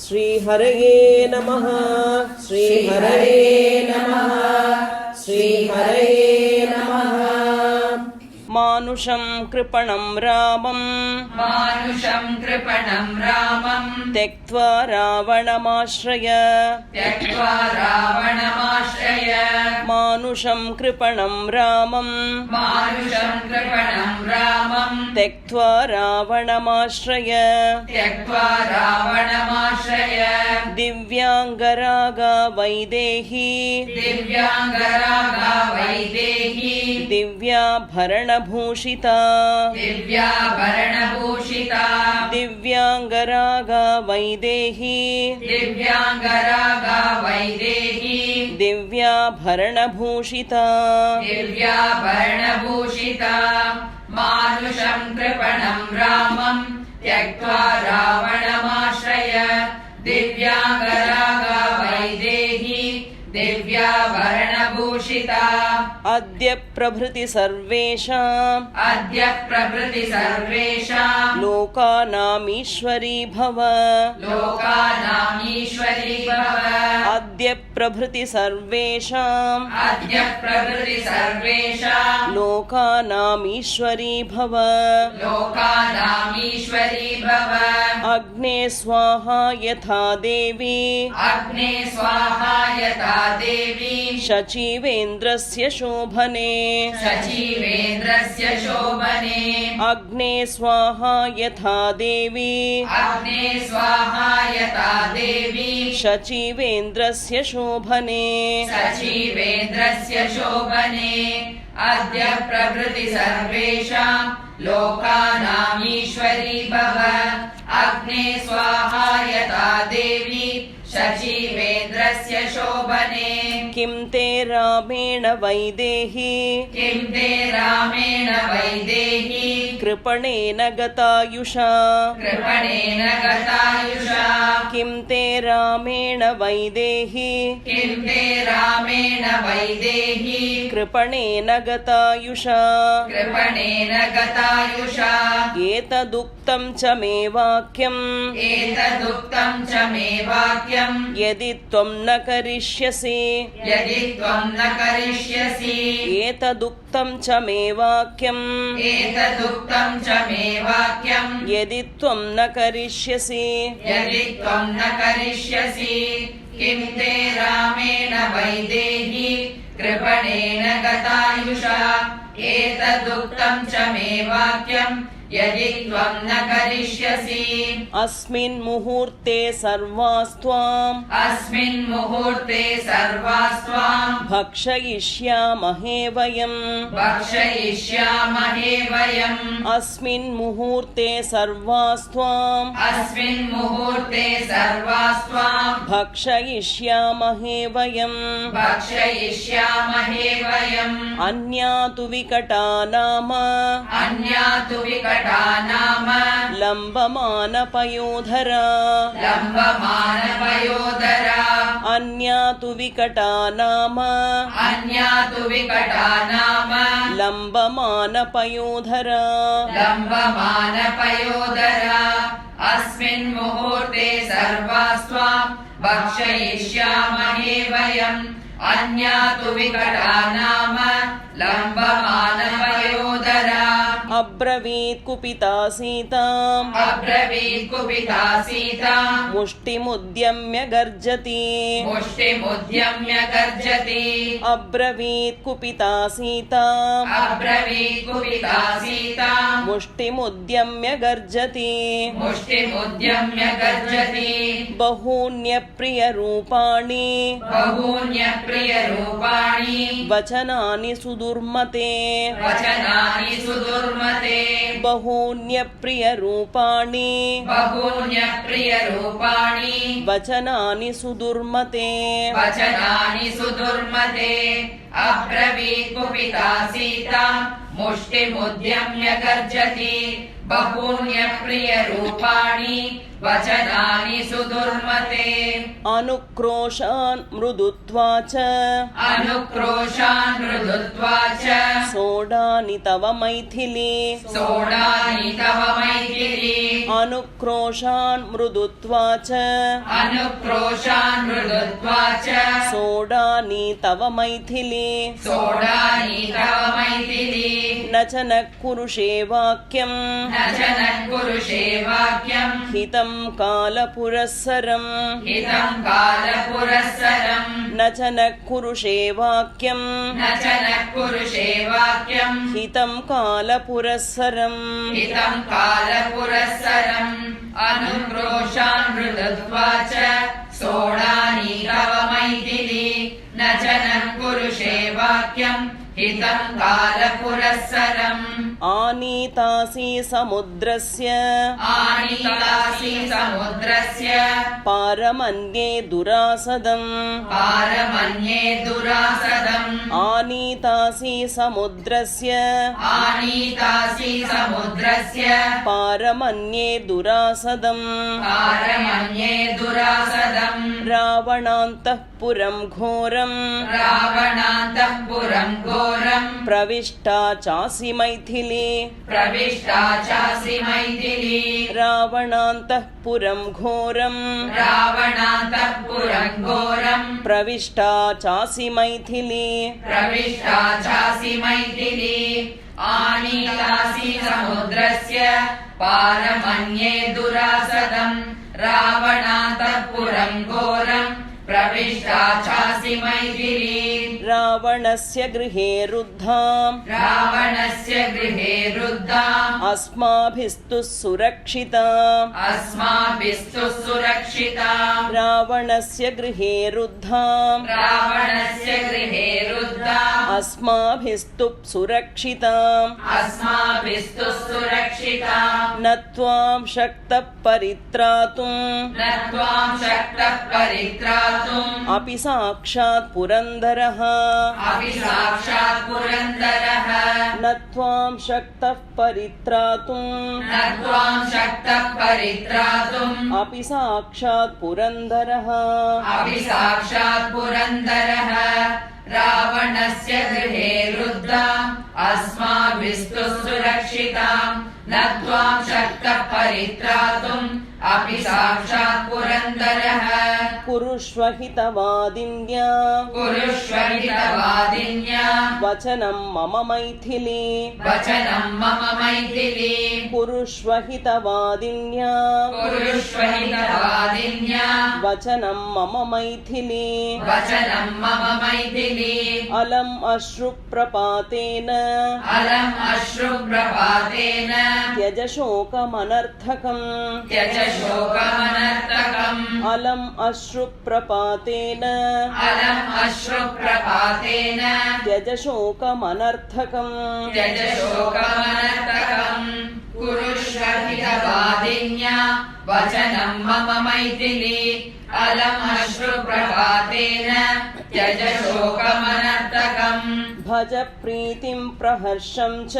श्रीहरये नमः श्रीहरये नमः श्रीहरये नमः। मानुषं कृपणं रामं त्यक्त्वा रावणमाश्रय मानुषं कृपणं रामं त्यक्त्वा रावणमाश्रय दिव्यांगरागा वैदेही दिव्याभरणभूषिता दिव्यांगरागा वैदेही दिव्याभरणभूषिता मानुषं कृपणं रामं त्यक्त्वा रावणमाश्रय दिव्यांगरागा वैदेही दिव्याभरणभूषिता अद्य प्रभृति सर्वेषां लोकानामीश्वरी भव अद्य प्रभृति सर्वेषां लोकानामीश्वरी भव अग्ने स्वाहा यथा देवी शचीवेन्द्रस्य शोभने अग्ने स्वाहा यथा देवी शचीवेन्द्रस्य शोभने अद्य प्रभृति सर्वेषां लोकानामीश्वरी भव अग्ने स्वाहा यथा देवी शचीवेन्द्रस्य शोभने किं ते रामेण वैदेही कृपणेन गतायुषा किं ते रामेण वैदेही कृपणेन गतायुषा एतदुक्तं च मे वाक्यम् यदि त्वं न करिष्यसि एतदुक्तं च मे वाक्यम् यदि त्वं न करिष्यसि किं ते रामेण वैदेही कृपणेन गतायुषा एतदुक्तं च मे वाक्यम् यदि त्वं न करिष्यसि अस्मिन् मुहूर्ते सर्वास्त्वां भक्षयिष्यामहे वयम् अस्मिन् मुहूर्ते सर्वास्त्वां भक्षयिष्यामहे वयम् अन्या तु विकटा नाम लम्बमानपयोधरा अन्या तु विकटा नाम लम्बमानपयोधरा अस्मिन् मुहूर्ते सर्वास्त्वां भक्षयिष्यामहे वयम् अन्या तु विकटा नाम लम्बमानपयोधरा अब्रवीत् कुपिता सीताम् मुष्टिमुद्यम्य गर्जति अब्रवीत् कुपिता सीताम् मुष्टिमुद्यम्य गर्जति बहून्यप्रियरूपाणि वचनानि सुदुर्मते बहून्यप्रियरूपाणि वचनानि सुदुर्मते अब्रवीत् कुपिता सीता मुष्टिमुद्यम्य गर्जति बहून्यप्रियरूपाणि वचनानि सुदुर्मते अनुक्रोशान् मृदुत्वा च अनुक्रोशान् मृदुत्वा च सोडानि तव मैथिली सोडानि तव मैथिली अनुक्रोशान् मृदुत्वा च अनुक्रोशान् मृदुत्वा च सोडानि तव मैथिली सोडानि तव मैथिली न च न कुरुषे वाक्यम् न च न कुरुषे वाक्यम् हितं कालपुरःसरम् हितं कालपुरःसरम् न च न कुरुषे वाक्यम् न च न कुरुषे वाक्यम् हितं कालपुरःसरम् हितं कालपुरःसरम् अनुक्रोशान् मृदुत्वा च सोडानि तव मैथिली न च न कुरुषे वाक्यम् हितं कालपुरःसरम् आनीतासि समुद्रस्य आनीतासि समुद्रस्य पारमन्ये दुरासदम् पारमन्ये दुरासदम् आनीतासि समुद्रस्य आनीतासि समुद्रस्य पारमन्ये दुरासदम् पारमन्ये दुरासदम् रावणान्तःपुरं घोरम् रावणान्तःपुरम् घोरम् प्रविष्टा चासि मैथिली प्रविष्टा चासि मैथिली रावणान्तःपुरं घोरम् रावणान्तःपुरम् घोरम् प्रविष्टा चासि मैथिली प्रविष्टा चासि मैथिली आनीतासि समुद्रस्य पारमन्ये दुरासदम् रावणान्तःपुरम् घोरम् प्रविष्टा चासि मैथिली रावणस्य गृहे रुद्धाम् रावणस्य गृहे रुद्धाम् अस्माभिस्तु सुरक्षिताम् अस्माभिस्तु सुरक्षिताम् रावणस्य गृहे रुद्धाम् रावणस्य गृहे रुद्धाम् अस्माभिस्तु सुरक्षिताम् अस्माभिस्तु सुरक्षिताम् न त्वां शक्तः परित्रातुम् न त्वां शक्तः परित्रातुम् अपि साक्षात् पुरन्दरः अपि साक्षात् पुरन्दरः न त्वां शक्तः परित्रातुम् न त्वां शक्तः परित्रातुम् अपि साक्षात् पुरन्दरः अपि साक्षात् पुरन्दरः रावणस्य गृहे रुद्धाम् अस्माभिस्तु सुरक्षिताम् न त्वां शक्तः परित्रातुम् अपि साक्षात् पुरन्दरः कुरुष्व हितवादिन्या कुरुष्व हितवादिन्या वचनं मम मैथिली वचनं मम मैथिली कुरुष्व हितवादिन्या कुरुष्व हितवादिन्या वचनं मम मैथिली वचनं मम मैथिली अलम् अश्रुप्रपातेन अलम् अश्रुप्रपातेन त्यज शोकमनर्थकम् त्यज शोकमनर्थकम् अलम् अश्रुप्रपातेन अलम् अश्रुप्रपातेन त्यज शोकमनर्थकम् त्यज शोकमनर्थकम् कुरुष्व हितवादिन्या वचनं मम मैथिली अलम् अश्रुप्रपातेन त्यज शोकमनर्थकम् भज प्रीतिं प्रहर्षं च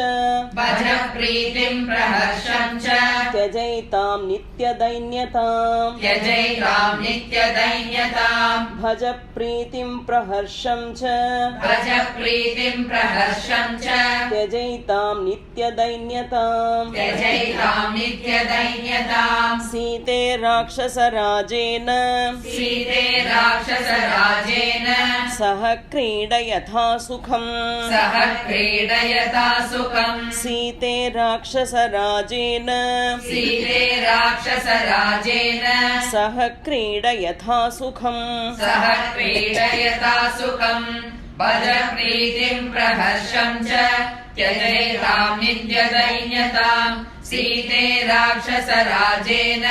भज प्रीतिं प्रहर्षं च त्यजैतां नित्यदैन्यताम् त्यजैतां नित्यदैन्यताम् भज प्रीतिं प्रहर्षं च भज प्रीतिं प्रहर्षं च त्यजैतां नित्यदैन्यताम् त्यजैतां नित्यदैन्यताम् सीते राक्षसराजेन सीते राक्षसराजेन सह क्रीडयथा सुखम् सह क्रीडयता सुखम् सीते राक्षसराजेन सीते राक्षसराजेन सह क्रीडयथा सुखम् सह क्रीडयता सुखम् भज प्रीतिं प्रहर्षं च त्यजैतां नित्यदैन्यताम् सीते राक्षसराजेन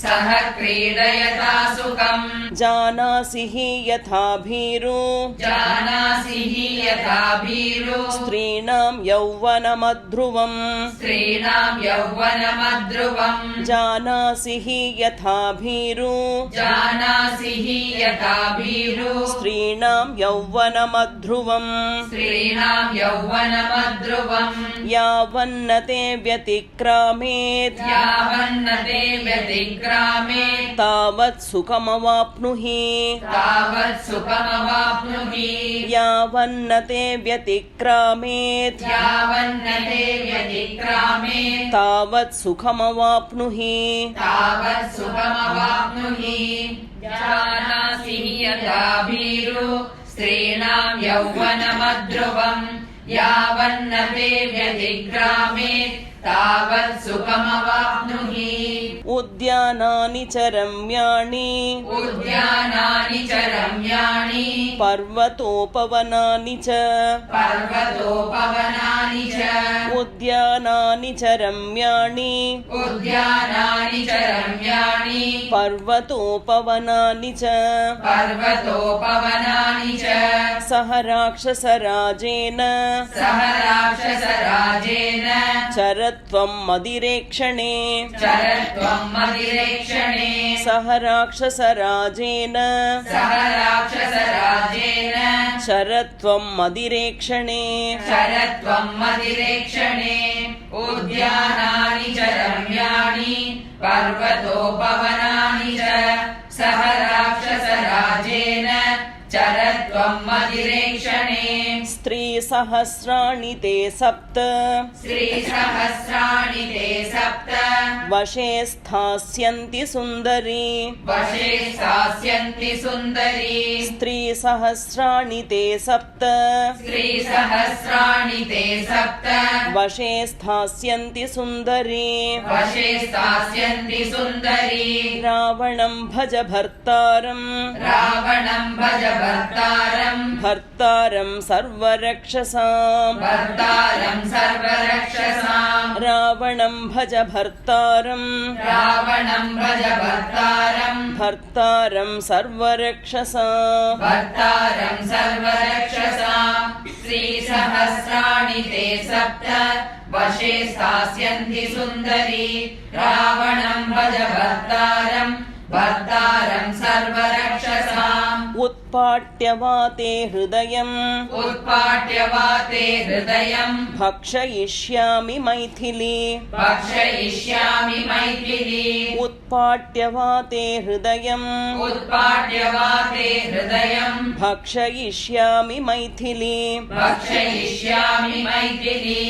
सह क्रीडयता सुखम् जानासि हि यथा भीरु जानासि हि यथा भीरु स्त्रीणां यौवनमध्रुवम् स्त्रीणां यौवनमध्रुवम् जानासि हि यथा भीरु जानासि हि यथा भीरु स्त्रीणां यौवनमध्रुवम् स्त्रीणां यौवनमध्रुवम् यावन्न ते व्यतिक्रामेत् यावन्न ते व्यतिक्रामेत् व्यतिक्रामे तावत् सुखमवाप्नुहि तावत् सुखमवाप्नुहि यावन्न ते व्यतिक्रामेत् यावन्न ते व्यतिक्रामे तावत् सुखमवाप्नुहि तावत् सुखमवाप्नुहि जानासि यथा भीरु स्त्रीणां यौवनमध्रुवम् यावन्न ते व्यतिक्रामे तावत् सुखमवाप्नुहि उद्यानानि च रम्याणि उद्यानानि च रम्याणि पर्वतोपवनानि च पर्वतोपवनानि च उद्यानानि च रम्याणि उद्यानानि च रम्याणि पर्वतोपवनानि च पर्वतोपवनानि च सह राक्षसराजेन सह राक्षसराजेन चरत्वं मदिरेक्षणे चरत्वं मदिरेक्षणे सह राक्षसराजेन सह राक्षसराजेन चरत्वं मदिरेक्षणे शरत्वं मदिरेक्षणे उद्यानानि च रम्याणि पर्वतोपवनानि च सह राक्षसराजेन चरत्वं मदिरेक्षणे स्त्रीसहस्राणि ते सप्त श्रीसहस्राणि ते सप्त वशे स्थास्यन्ति सुन्दरी वशे स्थास्यन्ति सुन्दरी स्त्रीसहस्राणि ते सप्त श्रीसहस्राणि ते सप्त वशे स्थास्यन्ति सुन्दरी वशे स्थास्यन्ति सुन्दरी रावणं भज भर्तारं रावणं भज भर्तारं भर्तारं सर्वरक्षसां भर्तारं सर्वरक्षसां रावणं भज भर्तारं रावणं भज भर्तारं भर्तारं सर्वरक्षसां भर्तारं सर्वरक्षसां श्रीसहस्राणि ते सप्त वशे स्थास्यन्ति सुन्दरी रावणं भज भर्तारं भर्तारं सर्वरक्षसाम् उत्पाट्य वा ते हृदयम् उत्पाट्य वा ते हृदयं भक्षयिष्यामि मैथिली भक्षयिष्यामि मैथिली उत्पाट्य वा ते हृदयम् उत्पाट्य वा ते हृदयं भक्षयिष्यामि मैथिली भक्षयिष्यामि मैथिली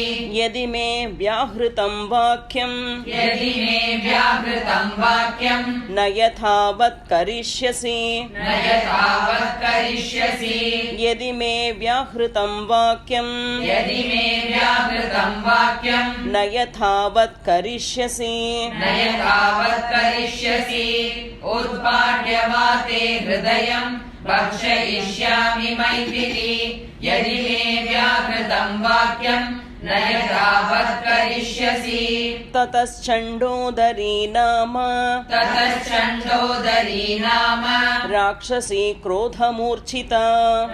यदि मे व्याहृतं वाक्यं यदि मे व्याहृतं वाक्यं न यथावत् करिष्यसि न यथावत् करिष्यसि यदि मे व्याहृतं वाक्यं यदि मे व्याहृतं वाक्यं न यथावत् करिष्यसि न यथावत् करिष्यसि उत्पाट्य वा ते हृदयं भक्षयिष्यामि मैथिली यदि मे व्याहृतं वाक्यं न यथावत् करिष्यसि ततश्चण्डोदरी नाम ततश्चण्डोदरी नाम राक्षसी क्रोधमूर्छिता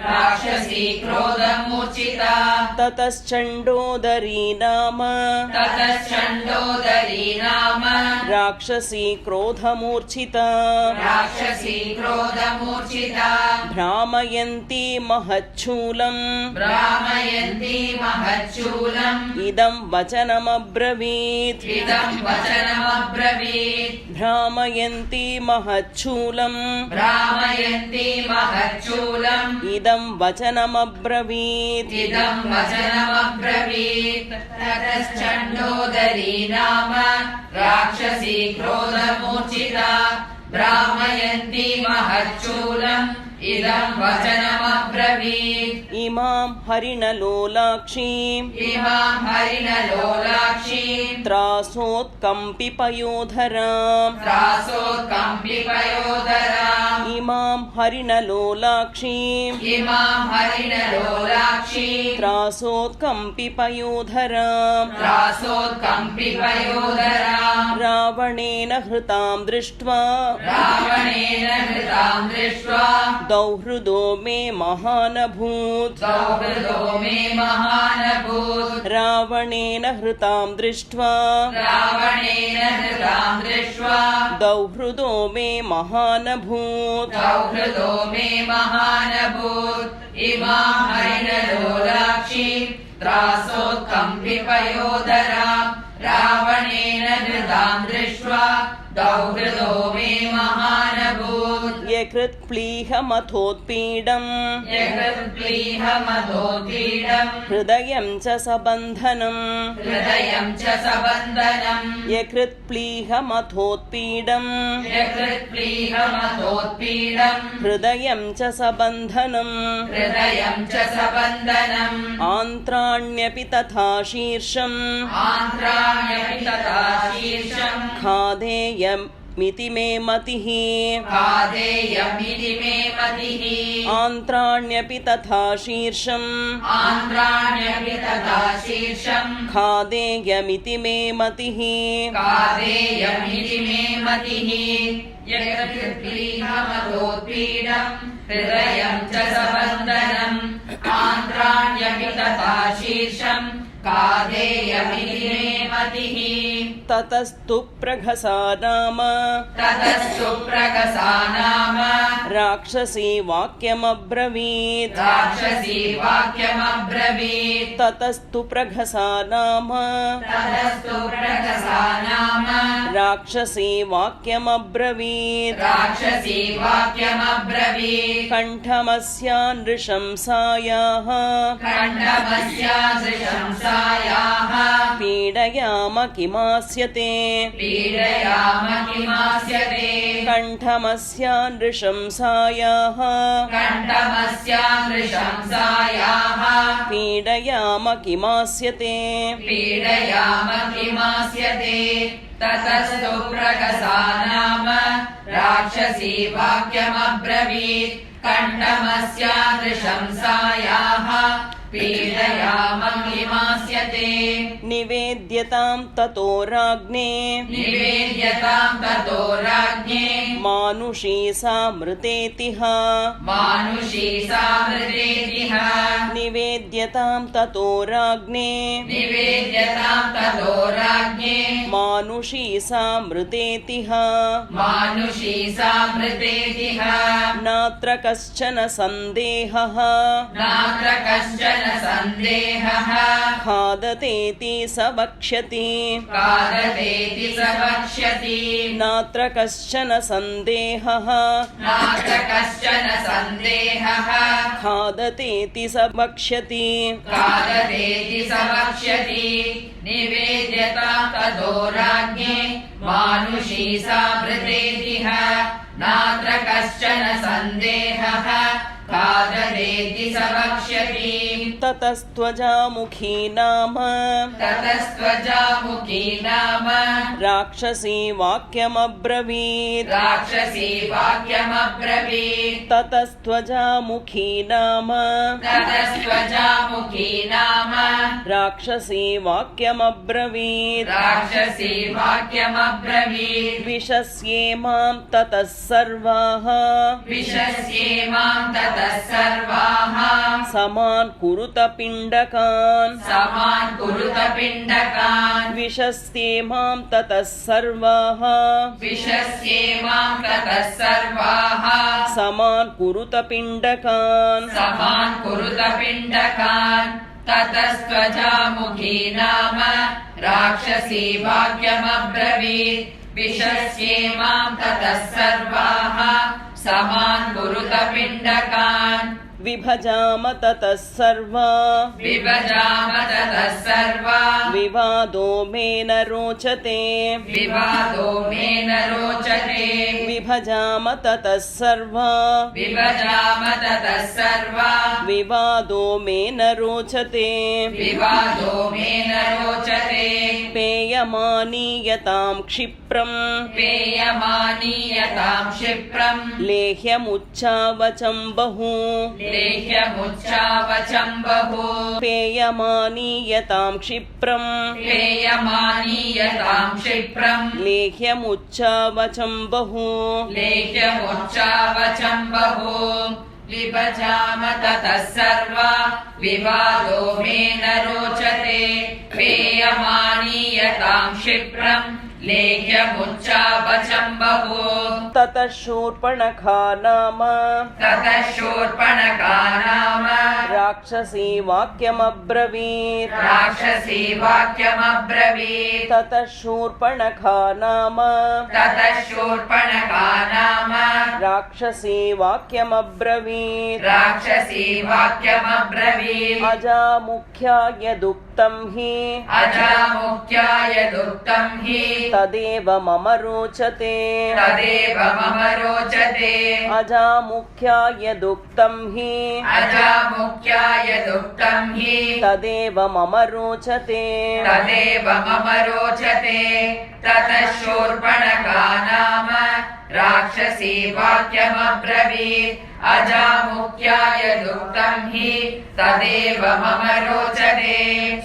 राक्षसी क्रोधमूर्छिता ततश्चण्डोदरी नाम ततश्चण्डोदरी नाम राक्षसी क्रोधमूर्छिता राक्षसी क्रोधमूर्छिता भ्रामयन्ती महच्छूलम् भ्रामयन्ती महच्छूलम् इदं वचनमब्रवीत् इदं वचनमब्रवीत् भ्रामयन्ती महच्छूलम् भ्रामयन्ती महच्छूलम् इदं वचनमब्रवीत् इदं वचनमब्रवीत् ततश्चण्डोदरी नाम राक्षसी क्रोधमूर्छिता भ्रामयन्ती महच्छूलम् इदं वचनमब्रवीत् इमां हरिणलोलाक्षीम् इमां हरिणलोलाक्षीं त्रासोत्कम्पिपयोधराम् त्रासोत्कम्पिपयोधराम् इमां हरिणलोलाक्षीम् इमां हरिणलोलाक्षीं त्रासोत्कम्पिपयोधराम् त्रासोत्कम्पिपयोधराम् रावणेन हृतां दृष्ट्वा रावणेन हृतां दृष्ट्वा दौहृदो मे महानभूत् सौहृदो मे महानभूत् रावणेन हृतां दृष्ट्वा रावणेन हृतां दृष्ट्वा दौहृदो मे महानभूत् सौहृदो मे महानभूत् इमां हरिणलोलाक्षीं त्रासोत्कम्पिपयोधराम् रावणेन हृतां दृष्ट्वा दौहृदो मे महानभूत् यकृत्प्लीहमथोत्पीडम् यकृत्प्लीहमथोत्पीडम् हृदयं च सबन्धनम् हृदयं च सबन्धनम् यकृत्प्लीहमथोत्पीडम् यकृत्प्लीहमथोत्पीडम् हृदयं च सबन्धनम् हृदयं च सबन्धनम् आन्त्राण्यपि तथा शीर्षम् आन्त्राण्यपि तथा शीर्षम् खादेयमिति मे मतिः खादेयमिति मे मतिः आन्त्राण्यपि तथा शीर्षम् आन्त्राण्यपि तथा शीर्षम् खादेयमिति मे मतिः खादेयमिति मे मतिः यकृत्प्लीहमथोत्पीडम् हृदयं च सबन्धनम् आन्त्राण्यपि तथा शीर्षम् खादेयमिति मे मतिः ततस्तु प्रघसा नाम ततस्तु प्रकसा नाम राक्षसी वाक्यमब्रवीत् राक्षसी वाक्यमब्रवीत् ततस्तु प्रघसा नाम ततस्तु प्रकसा नाम राक्षसी वाक्यमब्रवीत् राक्षसी वाक्यमब्रवीत् कण्ठमस्या नृशंसायाः खण्डमस्या नृशंसायाः पीडयाम किमास्यते पीडयाम किमास्यते कण्ठमस्या नृशंसायाः कण्ठमस्या नृशंसायाः पीडयाम किमास्यते पीडयाम किमास्यते ततस्तु प्रकसा नाम राक्षसी वाक्यमब्रवीत् कण्ठमस्या नृशंसायाः पीडयाम किमास्यते निवेद्यतां ततो राज्ञे निवेद्यतां ततो राज्ञे मानुषी सा मृतेतिह मानुषी सा मृतेतिह निवेद्यतां ततो राज्ञे निवेद्यतां ततो राज्ञे मानुषी सा मृतेतिह मानुषी सा मृतेतिह नात्र कश्चन सन्देहः नात्र कश्चन सन्देहः खादतेति स वक्ष्यति खादतेति स वक्ष्यति नात्र कश्चन सन्देहः नात्र कश्चन सन्देहः खादतेति स वक्ष्यति खादतेति स वक्ष्यति निवेद्यतां ततो राज्ञे मानुषी सा मृतेतिह नात्र कश्चन सन्देहः खादतेति स वक्ष्यति ततस्त्वजामुखी नाम ततस्त्वजामुखी नाम राक्षसी वाक्यमब्रवीत् राक्षसी वाक्यमब्रवीत् ततस्त्वजामुखी नाम ततस्त्वजामुखी नाम राक्षसी वाक्यमब्रवीत् राक्षसी वाक्यमब्रवीत् विशस्येमां ततः सर्वाः विशस्येमां ततः सर्वाः समान् कुरुत पिण्डकान् समान् कुरुत पिण्डकान् विशस्येमां ततः सर्वाः विशस्येमां ततः सर्वाः समान् कुरुत पिण्डकान् समान् कुरुत पिण्डकान् ततस्त्वजामुखी नाम राक्षसी वाक्यमब्रवीत् विशस्येमां ततः सर्वाः समान् कुरुत पिण्डकान् विभजाम ततः सर्वा विभजाम ततः सर्वा विवादो मे न रोचते विवादो मे न रोचते विभजाम ततः सर्वा विभजाम ततः सर्वा विवादो मे न रोचते विवादो मे न रोचते पेयमानीयतां क्षिप्रम् पेयमानीयतां क्षिप्रम् लेह्यमुच्चावचं बहु लेह्यमुच्चावचं बहु पेयमानीयतां क्षिप्रम् पेयमानीयतां क्षिप्रम् लेह्यमुच्चावचं बहु लेह्यमुच्चावचं बहु विभजाम ततः सर्वा विवादो मे न रोचते पेयमानीयतां क्षिप्रम् लेह्यमुच्चावचम्बहु ततः शूर्पणखा नाम ततः शूर्पणखा नाम राक्षसी वाक्यमब्रवीत् राक्षसी वाक्यमब्रवीत् ततः शूर्पणखा नाम ततः शूर्पणखा नाम राक्षसी वाक्यमब्रवीत् राक्षसी वाक्यमब्रवीत् अजामुख्या यदुक्तं हि अजामुख्या यदुक्तं हि तदेव मम रोचते तदेव मम रोचते अजामुख्या यदुक्तं हि अजामुख्या यदुक्तं हि तदेव मम रोचते तदेव मम रोचते ततः शूर्पणखा नाम राक्षसी वाक्यमब्रवीत् अजामुख्या यदुक्तं हि तदेव मम रोचते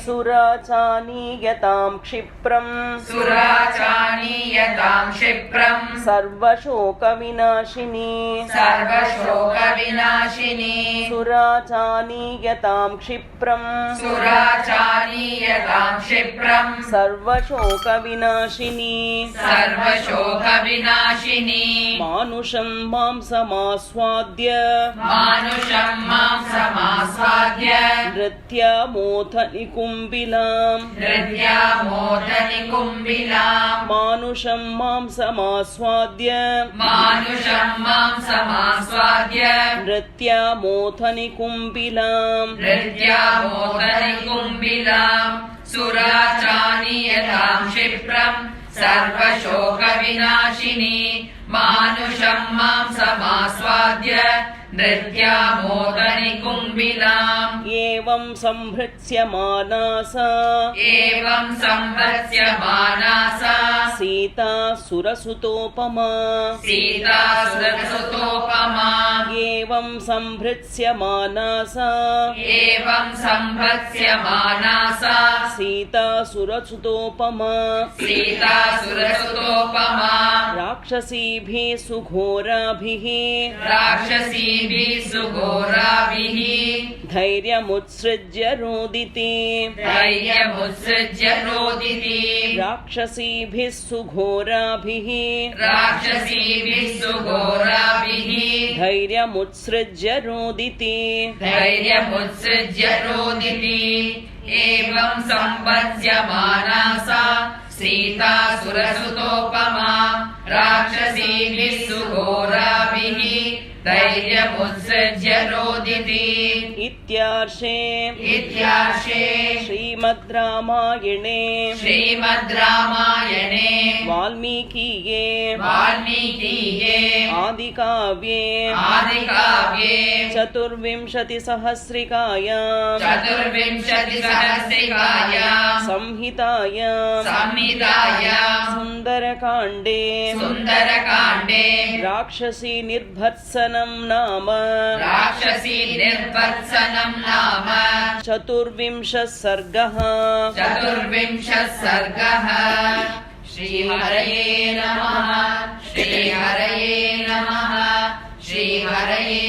सुराचानीयतां क्षिप्रम् सुराचानीयतां क्षिप्रम् सर्वशोकविनाशिनी सर्वशोकविनाशिनी सुराचानीयतां क्षिप्रम् सुराचानीयतां क्षिप्रम् सर्वशोकविनाशिनी सर्वशोकविनाशिनी मानुषं मांसमास्वाद्य मानुषं मांसमास्वाद्य नृत्यामोथ निकुम्बिलाम् नृत्यामोदनिकुम्बिलाम् मानुषं मांसमास्वाद्य मानुषं मांसमास्वाद्य नृत्यामोथ निकुम्बिलाम् नृत्यामोदनिकुम्बिलाम् सुराचानीयतां क्षिप्रम् सर्वशोकविनाशिनी मानुषं मांसमास्वाद्य नृत्यामोदनिकुम्बिलाम् एवं संहृत्स्यमाना सा एवं संवत्स्यमाना सा सीता सुरसुतोपमा सीता सुरसुतोपमा एवं संहृत्स्यमाना सा एवं संवत्स्यमाना सा सीता सुरसुतोपमा सीता सुरसुतोपमा राक्षसीभिः सुघोराभिः राक्षसीभिः सुघोराभिः धैर्यमुत्सृज्य रोदिति धैर्यमुत्सृज्य रोदिति राक्षसीभिः सुघोराभिः राक्षसीभिः सुघोराभिः धैर्यमुत्सृज्य रोदिति धैर्यमुत्सृज्य रोदिति एवं संवत्स्यमाना सा सीता सुरसुतोपमा राक्षसीभिः सुघोराभिः धैर्यमुत्सृज्य रोदिति इत्यार्षे श्रीमद् रामायणे श्रीमद् रामायणे वाल्मीकिये आदिकाव्ये चतुर्विंशतिसहस्रिकायां संहितायां सुन्दरकाण्डे राक्षसी निर्भत्सनं नाम चतुर्विंशः सर्गः श्रीहरये नमः श्रीहरये नमः श्रीहरये